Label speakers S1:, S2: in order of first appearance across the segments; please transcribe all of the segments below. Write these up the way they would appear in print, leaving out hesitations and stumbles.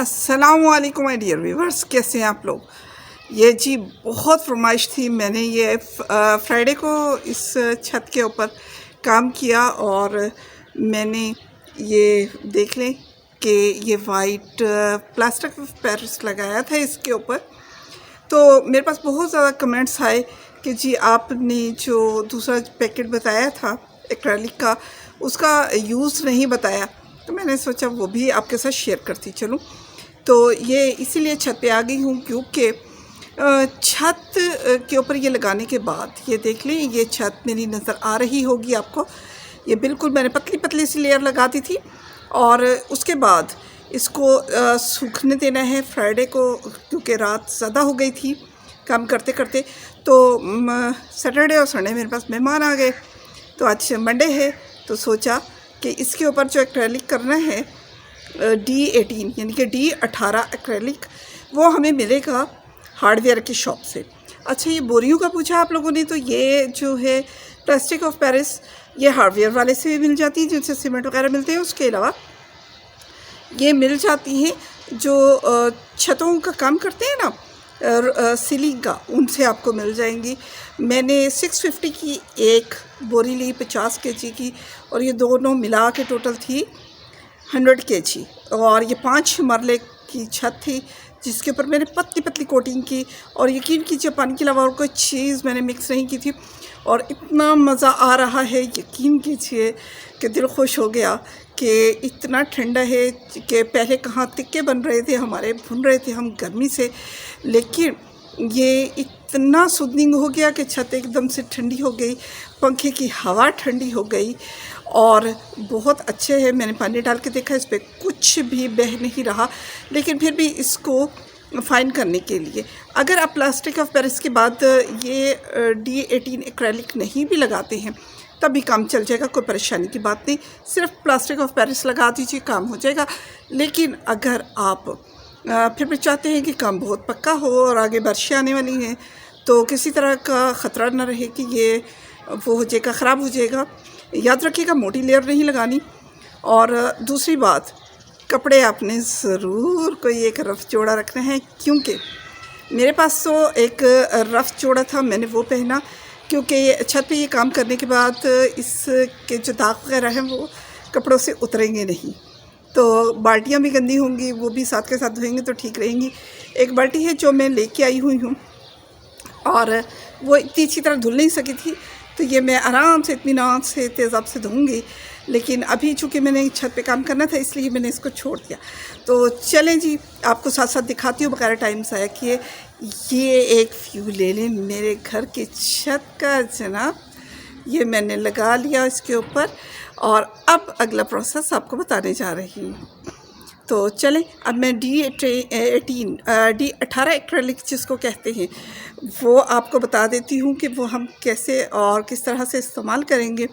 S1: अस्सलामुअलैकुम my dear viewers, कैसे हैं आप लोग। ये जी बहुत फरमाइश थी। मैंने ये फ्राइडे को इस छत के ऊपर काम किया और मैंने ये देख लें कि ये वाइट प्लास्टिक ऑफ पेरिस लगाया था इसके ऊपर। तो मेरे पास बहुत ज़्यादा कमेंट्स आए कि जी आपने जो दूसरा पैकेट बताया था एक्रेलिक का, उसका यूज़ नहीं बताया। तो मैंने सोचा वो भी आपके साथ शेयर करती चलूँ। तो ये इसीलिए छत पे आ गई हूँ क्योंकि छत के ऊपर ये लगाने के बाद ये देख लें, ये छत मेरी नज़र आ रही होगी आपको। ये बिल्कुल मैंने पतली पतली सी लेयर लगा दी थी और उसके बाद इसको सूखने देना है फ्राइडे को, क्योंकि रात ज़्यादा हो गई थी काम करते करते। तो सैटरडे और संडे मेरे पास मेहमान आ गए, तो आज मंडे है। तो सोचा कि इसके ऊपर जो एक्रेलिक करना है D18 यानी कि D18 एक्रेलिक, वो हमें मिलेगा हार्डवेयर की शॉप से। अच्छा, ये बोरियों का पूछा आप लोगों ने, तो ये जो है प्लास्टिक ऑफ पेरिस, ये हार्डवेयर वाले से भी मिल जाती है जिनसे सीमेंट वगैरह मिलते हैं। उसके अलावा ये मिल जाती हैं जो छतों का काम करते हैं ना, सीलिंग का, उनसे आपको मिल जाएंगी। मैंने 650 की एक बोरी ली, 50 kg की, और ये दोनों मिला के टोटल थी 100 kg। और ये 5 मरले की छत थी जिसके ऊपर मैंने पतली पतली कोटिंग की। और यकीन कीजिए पानी के अलावा और कोई चीज़ मैंने मिक्स नहीं की थी, और इतना मज़ा आ रहा है, यकीन कीजिए कि दिल खुश हो गया कि इतना ठंडा है कि पहले कहाँ तिक्के बन रहे थे हमारे, भुन रहे थे हम गर्मी से, लेकिन ये इतना सूदनिंग हो गया कि छत एकदम से ठंडी हो गई, पंखे की हवा ठंडी हो गई और बहुत अच्छे है। मैंने पानी डाल के देखा, इस पर कुछ भी बह नहीं रहा। लेकिन फिर भी इसको फाइन करने के लिए अगर आप प्लास्टिक ऑफ पेरिस के बाद ये D18 एक्रेलिक नहीं भी लगाते हैं तब भी काम चल जाएगा, कोई परेशानी की बात नहीं। सिर्फ प्लास्टिक ऑफ पेरिस लगा दीजिए, काम हो जाएगा। लेकिन अगर आप फिर भी चाहते हैं कि काम बहुत पक्का हो और आगे बारिशें आने वाली हैं, तो किसी तरह का ख़तरा ना रहे कि ये वो हो जाएगा, ख़राब हो जाएगा, याद रखिएगा मोटी लेयर नहीं लगानी। और दूसरी बात, कपड़े आपने ज़रूर कोई एक रफ़ जोड़ा रखना है, क्योंकि मेरे पास तो एक रफ़ जोड़ा था, मैंने वो पहना, क्योंकि छत पे ये काम करने के बाद इसके जो दाग वगैरह हैं वो कपड़ों से उतरेंगे नहीं। तो बाल्टियाँ भी गंदी होंगी, वो भी साथ के साथ धोएंगे तो ठीक रहेंगी। एक बाल्टी है जो मैं लेके आई हुई हूँ और वो इतनी अच्छी तरह धुल नहीं सकी थी, तो ये मैं आराम से इत्मीनान से तेज़ाब से धोऊंगी। लेकिन अभी चूँकि मैंने छत पे काम करना था इसलिए मैंने इसको छोड़ दिया। तो चलें जी, आपको साथ साथ दिखाती हूँ बगैर टाइम ज़ाया किए। ये एक व्यू ले लें मेरे घर की छत का जनाब, ये मैंने लगा लिया इसके ऊपर और अब अगला प्रोसेस आपको बताने जा रही हूँ। तो चलें, अब मैं D18 एक्रेलिक जिसको कहते हैं वो आपको बता देती हूँ कि वो हम कैसे और किस तरह से इस्तेमाल करेंगे।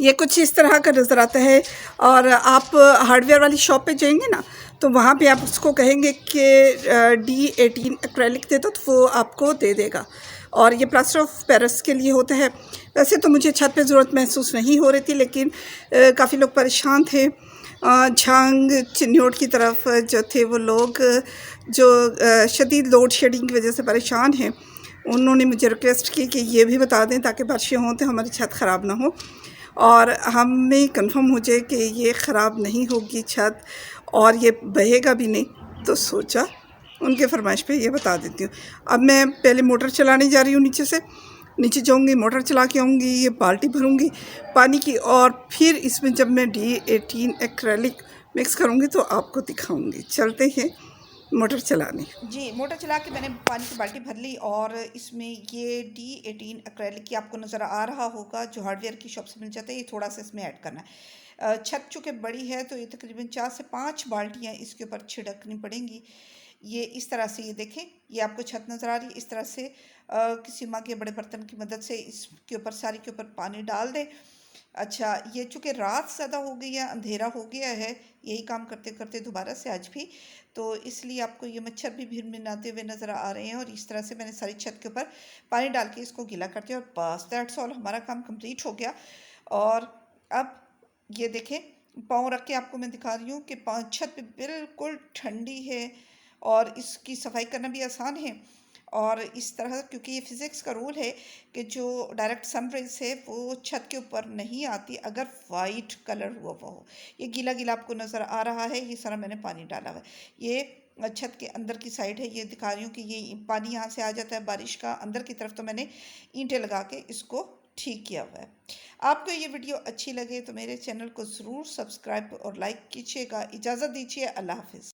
S1: ये कुछ इस तरह का नज़र आता है, और आप हार्डवेयर वाली शॉप पे जाएंगे ना, तो वहाँ पे आप उसको कहेंगे कि D18 एक्रेलिक दे दो, तो वो आपको दे देगा। और ये प्लास्टर ऑफ पेरिस के लिए होता है। वैसे तो मुझे छत पे ज़रूरत महसूस नहीं हो रही थी, लेकिन काफ़ी लोग परेशान थे। झांग चिन्योट की तरफ जो थे वो लोग जो शदीद लोड शेडिंग की वजह से परेशान हैं, उन्होंने मुझे रिक्वेस्ट की कि ये भी बता दें ताकि बारिशें हों तो हमारी छत ख़राब ना हो और हमें कंफर्म हो जाए कि ये ख़राब नहीं होगी छत और ये बहेगा भी नहीं। तो सोचा उनके फरमाइश पे ये बता देती हूँ। अब मैं पहले मोटर चलाने जा रही हूँ, नीचे जाऊँगी, मोटर चला के आऊँगी, ये बाल्टी भरूँगी पानी की, और फिर इसमें जब मैं D18 एक्रेलिक मिक्स करूँगी तो आपको दिखाऊँगी। चलते हैं मोटर चलाने। जी, मोटर चला के मैंने पानी की बाल्टी भर ली और इसमें ये D18 एक्रेलिक की आपको नज़र आ रहा होगा जो हार्डवेयर की शॉप से मिल जाता है, ये थोड़ा सा इसमें ऐड करना है। छत चूँकि बड़ी है तो ये तकरीबन 4 से 5 बाल्टियाँ इसके ऊपर छिड़कनी पड़ेंगी। ये इस तरह से, ये देखें, ये आपको छत नज़र आ रही है, इस तरह से किसी मग या बड़े बर्तन की मदद से इसके ऊपर सारी के ऊपर पानी डाल दें। अच्छा, ये चूँकि रात ज़्यादा हो गई है, अंधेरा हो गया है, यही काम करते करते दोबारा से आज भी, तो इसलिए आपको ये मच्छर भी भिनभिनाते हुए नज़र आ रहे हैं। और इस तरह से मैंने सारी छत के ऊपर पानी डाल के इसको गीला कर दिया और बस दैट्स ऑल, हमारा काम कंप्लीट हो गया। और अब ये देखें, पाँव रख के आपको मैं दिखा रही हूँ कि छत पे बिल्कुल ठंडी है और इसकी सफाई करना भी आसान है। और इस तरह, क्योंकि ये फिज़िक्स का रूल है कि जो डायरेक्ट सन रेज़ है वो छत के ऊपर नहीं आती अगर वाइट कलर हुआ हुआ हो। ये गीला गीला आपको नज़र आ रहा है, ये सारा मैंने पानी डाला हुआ है। ये छत के अंदर की साइड है, ये दिखा रही हूँ कि ये पानी यहाँ से आ जाता है बारिश का, अंदर की तरफ तो मैंने ईंटें लगा के इसको ठीक किया हुआ है। आपको ये वीडियो अच्छी लगे तो मेरे चैनल को ज़रूर सब्सक्राइब और लाइक कीजिएगा। इजाज़त दीजिए, अल्लाह हाफ़िज़।